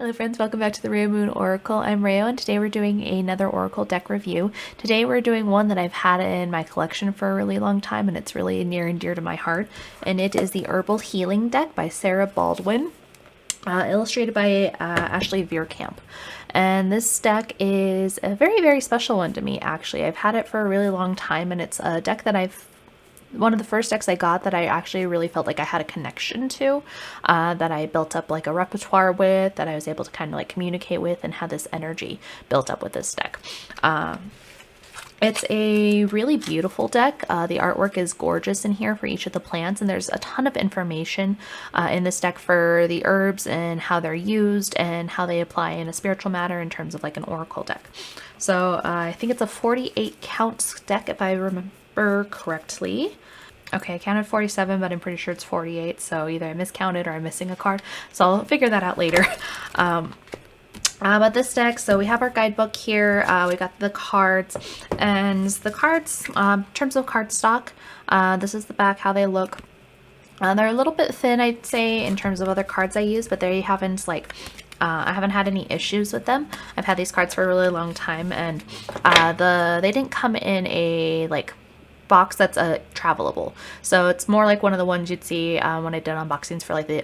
Hello friends, welcome back to the Rayo Moon Oracle. I'm Rayo and today we're doing another Oracle deck review. Today we're doing one that I've had in my collection for a really long time and it's really near and dear to my heart. And it is the Herbal Healing deck by Baldwin, illustrated by Ashley Verkamp. And this deck is a very, very special one to me actually. I've had it for a really long time and it's a deck that one of the first decks I got that I actually really felt like I had a connection to, that I built up like a repertoire with, that I was able to kind of like communicate with and had this energy built up with this deck. It's a really beautiful deck. The artwork is gorgeous in here for each of the plants, and there's a ton of information in this deck for the herbs and how they're used and how they apply in a spiritual matter in terms of like an oracle deck. So I think it's a 48 count deck if I remember correctly. Okay, I counted 47, but I'm pretty sure it's 48, so either I miscounted or I'm missing a card, so I'll figure that out later. But this deck, so we have our guidebook here, we got the cards, and the cards, in terms of cardstock, this is the back, how they look. They're a little bit thin, I'd say, in terms of other cards I use, but they haven't, like, I haven't had any issues with them. I've had these cards for a really long time, and they didn't come in a, like, box that's travelable, so it's more like one of the ones you'd see when I did unboxings for like the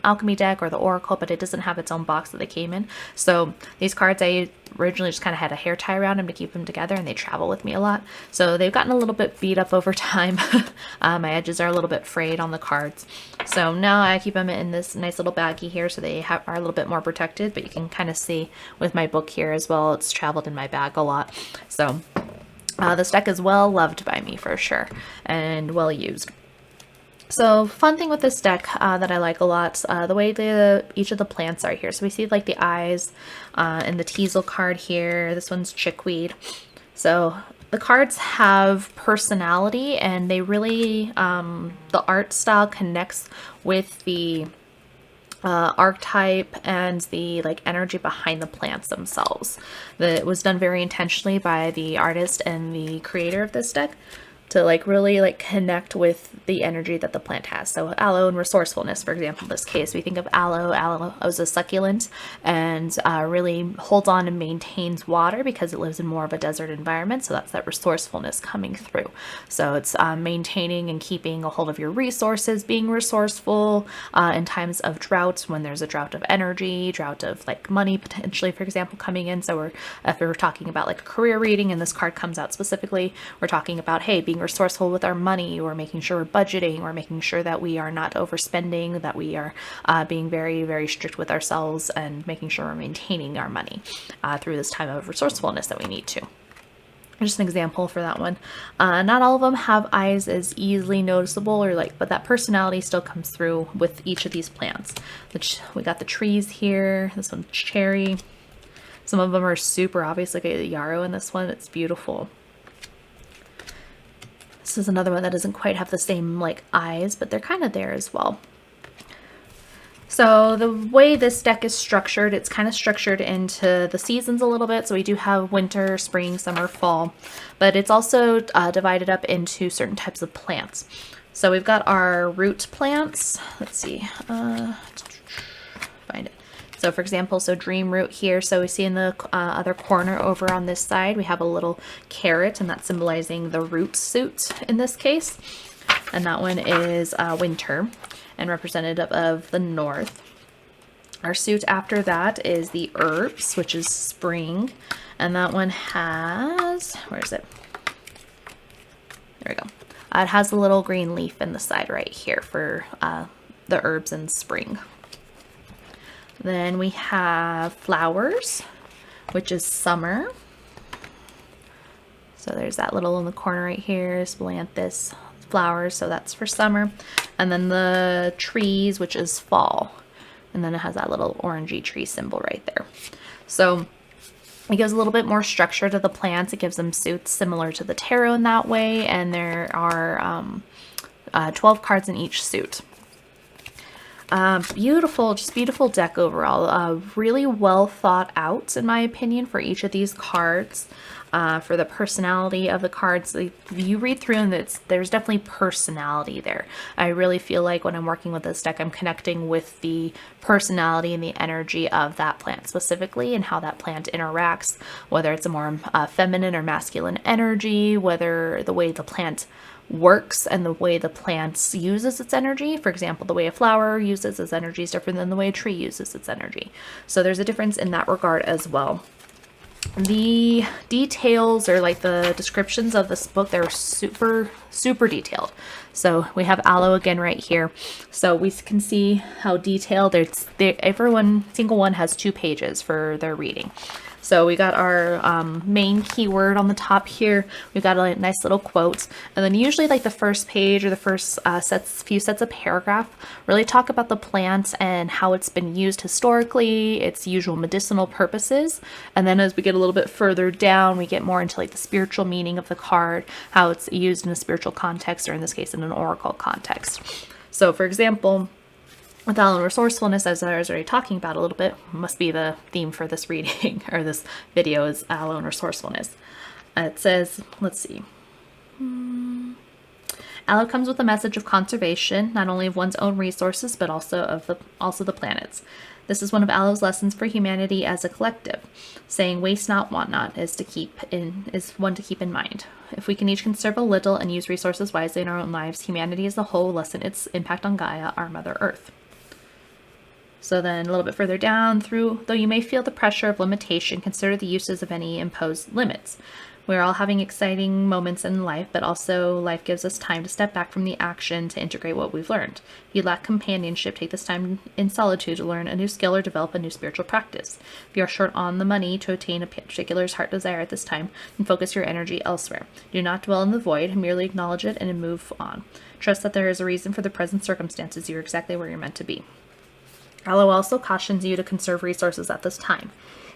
alchemy deck or the oracle, but it doesn't have its own box that they came in. So these cards I originally just kind of had a hair tie around them to keep them together, and they travel with me a lot, so they've gotten a little bit beat up over time. My edges are a little bit frayed on the cards, so now I keep them in this nice little baggie here so they are a little bit more protected, but you can kind of see with my book here as well, it's traveled in my bag a lot. So this deck is well loved by me for sure, and well used. So fun thing with this deck that I like a lot, the way each of the plants are here. So we see like the eyes and the teasel card here. This one's chickweed. So the cards have personality, and they really, the art style connects with the archetype and the like energy behind the plants themselves. It was done very intentionally by the artist and the creator of this deck to like really like connect with the energy that the plant has. So aloe and resourcefulness, for example, in this case, we think of aloe as a succulent and really holds on and maintains water because it lives in more of a desert environment. So that's that resourcefulness coming through. So it's maintaining and keeping a hold of your resources, being resourceful in times of drought, when there's a drought of energy, drought of like money potentially, for example, coming in. So if we're talking about like a career reading and this card comes out specifically, we're talking about, hey, being resourceful with our money, or making sure we're budgeting, or making sure that we are not overspending, that we are being very, very strict with ourselves and making sure we're maintaining our money through this time of resourcefulness that we need to. Just an example for that one. Not all of them have eyes as easily noticeable, or like, but that personality still comes through with each of these plants. We got the trees here. This one's cherry. Some of them are super obvious, like a yarrow in this one. It's beautiful. This is another one that doesn't quite have the same like eyes, but they're kind of there as well. So the way this deck is structured, it's kind of structured into the seasons a little bit. So we do have winter, spring, summer, fall, but it's also divided up into certain types of plants. So we've got our root plants. Let's see, find it. So for example, so dream root here. So we see in the other corner over on this side, we have a little carrot, and that's symbolizing the root suit in this case. And that one is winter and representative of the north. Our suit after that is the herbs, which is spring. And that one has, where is it? There we go. It has a little green leaf in the side right here for the herbs in spring. Then we have flowers, which is summer. So there's that little in the corner right here, Splanthus flowers, so that's for summer. And then the trees, which is fall. And then it has that little orangey tree symbol right there. So it gives a little bit more structure to the plants. It gives them suits similar to the tarot in that way. And there are 12 cards in each suit. Beautiful, just beautiful deck overall. Really well thought out, in my opinion, for each of these cards. For the personality of the cards, you read through and there's definitely personality there. I really feel like when I'm working with this deck, I'm connecting with the personality and the energy of that plant specifically, and how that plant interacts, whether it's a more feminine or masculine energy, whether the way the plant works and the way the plant uses its energy. For example, the way a flower uses its energy is different than the way a tree uses its energy. So there's a difference in that regard as well. The details, or like the descriptions of this book, they're super detailed. So we have aloe again right here, so we can see how detailed everyone single one has 2 pages for their reading. So we got our main keyword on the top here. We've got a nice little quote, and then usually like the first page or the first few sets of paragraph really talk about the plant and how it's been used historically, its usual medicinal purposes. And then as we get a little bit further down, we get more into like the spiritual meaning of the card, how it's used in a spiritual context, or in this case in an oracle context. So for example, with aloe and resourcefulness, as I was already talking about a little bit, must be the theme for this reading or this video, is aloe and resourcefulness. It says, let's see. Aloe comes with a message of conservation, not only of one's own resources, but also the planet's. This is one of aloe's lessons for humanity as a collective. Saying "waste not, want not" is one to keep in mind. If we can each conserve a little and use resources wisely in our own lives, humanity as a whole will lessen its impact on Gaia, our Mother Earth. So then a little bit further down, though you may feel the pressure of limitation, consider the uses of any imposed limits. We're all having exciting moments in life, but also life gives us time to step back from the action to integrate what we've learned. If you lack companionship, take this time in solitude to learn a new skill or develop a new spiritual practice. If you are short on the money to attain a particular heart desire at this time, then focus your energy elsewhere. Do not dwell in the void, merely acknowledge it and move on. Trust that there is a reason for the present circumstances. You're exactly where you're meant to be. Aloe also cautions you to conserve resources at this time.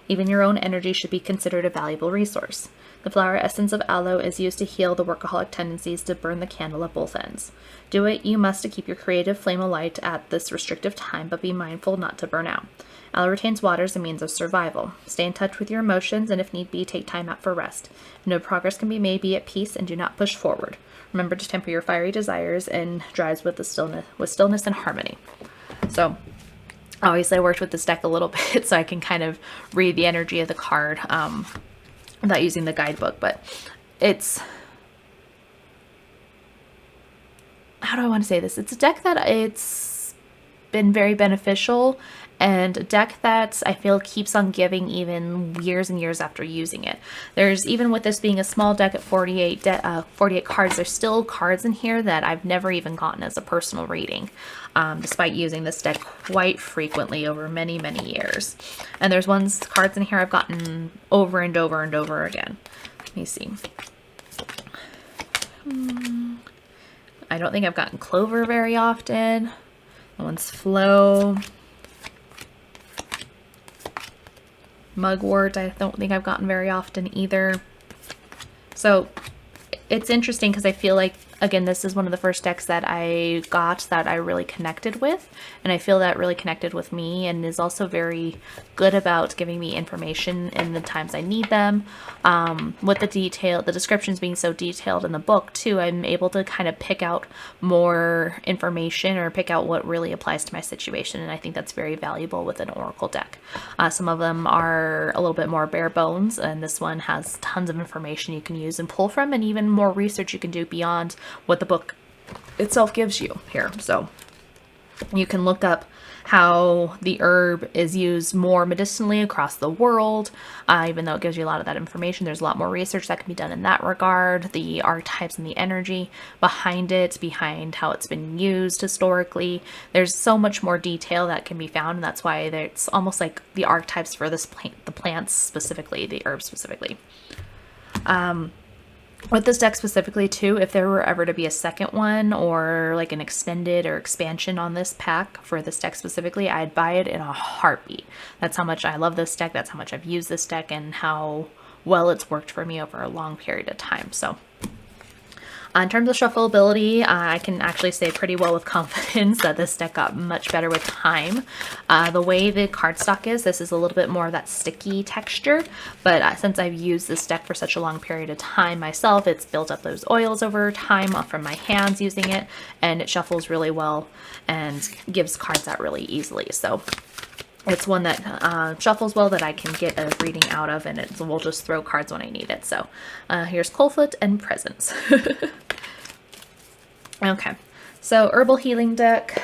Even your own energy should be considered a valuable resource. The flower essence of aloe is used to heal the workaholic tendencies to burn the candle at both ends. Do what you must to keep your creative flame alight at this restrictive time, but be mindful not to burn out. Aloe retains water as a means of survival. Stay in touch with your emotions, and if need be, take time out for rest. If no progress can be made, be at peace and do not push forward. Remember to temper your fiery desires and drives with stillness and harmony. So, obviously I worked with this deck a little bit so I can kind of read the energy of the card without using the guidebook, but it's, how do I want to say this? It's a deck that it's been very beneficial, and a deck that I feel keeps on giving even years and years after using it. There's, even with this being a small deck at 48 cards, there's still cards in here that I've never even gotten as a personal reading, despite using this deck quite frequently over many, many years. And there's cards in here I've gotten over and over and over again. Let me see. I don't think I've gotten Clover very often. That one's Flow. Mugwort, I don't think I've gotten very often either. So it's interesting because I feel like, again, this is one of the first decks that I got that I really connected with, and I feel that really connected with me, and is also very good about giving me information in the times I need them. With the descriptions being so detailed in the book too, I'm able to kind of pick out more information or pick out what really applies to my situation, and I think that's very valuable with an oracle deck. Some of them are a little bit more bare bones, and this one has tons of information you can use and pull from, and even more research you can do beyond what the book itself gives you here. So you can look up how the herb is used more medicinally across the world. Even though it gives you a lot of that information, there's a lot more research that can be done in that regard. The archetypes and the energy behind it, behind how it's been used historically. There's so much more detail that can be found, and that's why it's almost like the archetypes for this plant, the plants specifically, the herbs specifically. With this deck specifically too, if there were ever to be a second one or like an extended or expansion on this pack for this deck specifically, I'd buy it in a heartbeat. That's how much I love this deck. That's how much I've used this deck and how well it's worked for me over a long period of time. So In terms of shuffleability, I can actually say pretty well with confidence that this deck got much better with time. The way the cardstock is, this is a little bit more of that sticky texture, but since I've used this deck for such a long period of time myself, it's built up those oils over time from my hands using it, and it shuffles really well and gives cards out really easily. So it's one that shuffles well, that I can get a reading out of, and it will just throw cards when I need it. So here's Coldfoot and Presents. Okay, so Herbal Healing deck.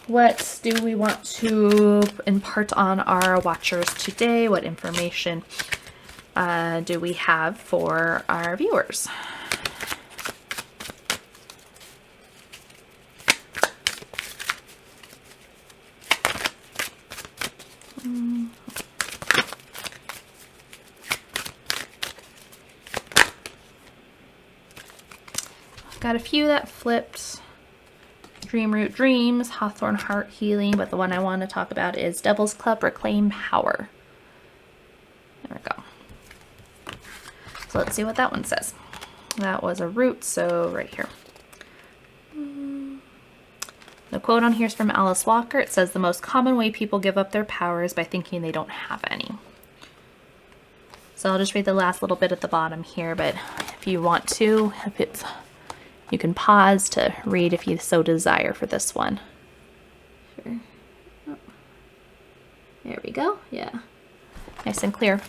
What do we want to impart on our watchers today? What information do we have for our viewers? Got a few that flipped. Dreamroot Dreams, Hawthorne Heart Healing, but the one I want to talk about is Devil's Club, Reclaim Power. There we go. So let's see what that one says. That was a root, so right here. The quote on here is from Alice Walker. It says, "The most common way people give up their power is by thinking they don't have any." So I'll just read the last little bit at the bottom here, but if you want to, you can pause to read if you so desire for this one. Sure. Oh. There we go. Yeah. Nice and clear.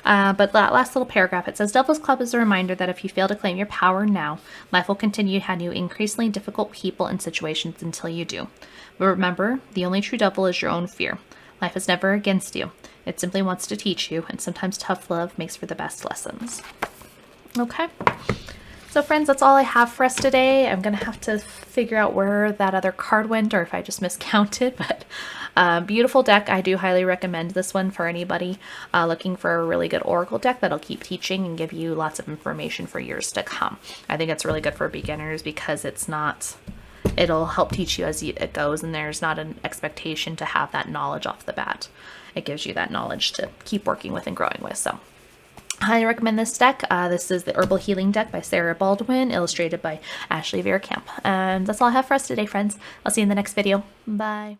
But that last little paragraph, it says, "Devil's Club is a reminder that if you fail to claim your power now, life will continue to hand you increasingly difficult people and situations until you do. But remember, the only true devil is your own fear. Life is never against you. It simply wants to teach you, and sometimes tough love makes for the best lessons." Okay. So friends, that's all I have for us today. I'm going to have to figure out where that other card went, or if I just miscounted, but beautiful deck. I do highly recommend this one for anybody looking for a really good Oracle deck that'll keep teaching and give you lots of information for years to come. I think it's really good for beginners because it'll help teach you as it goes, and there's not an expectation to have that knowledge off the bat. It gives you that knowledge to keep working with and growing with. So I highly recommend this deck. This is the Herbal Healing deck by Sarah Baldwin, illustrated by Ashley Verkamp. And that's all I have for us today, friends. I'll see you in the next video. Bye.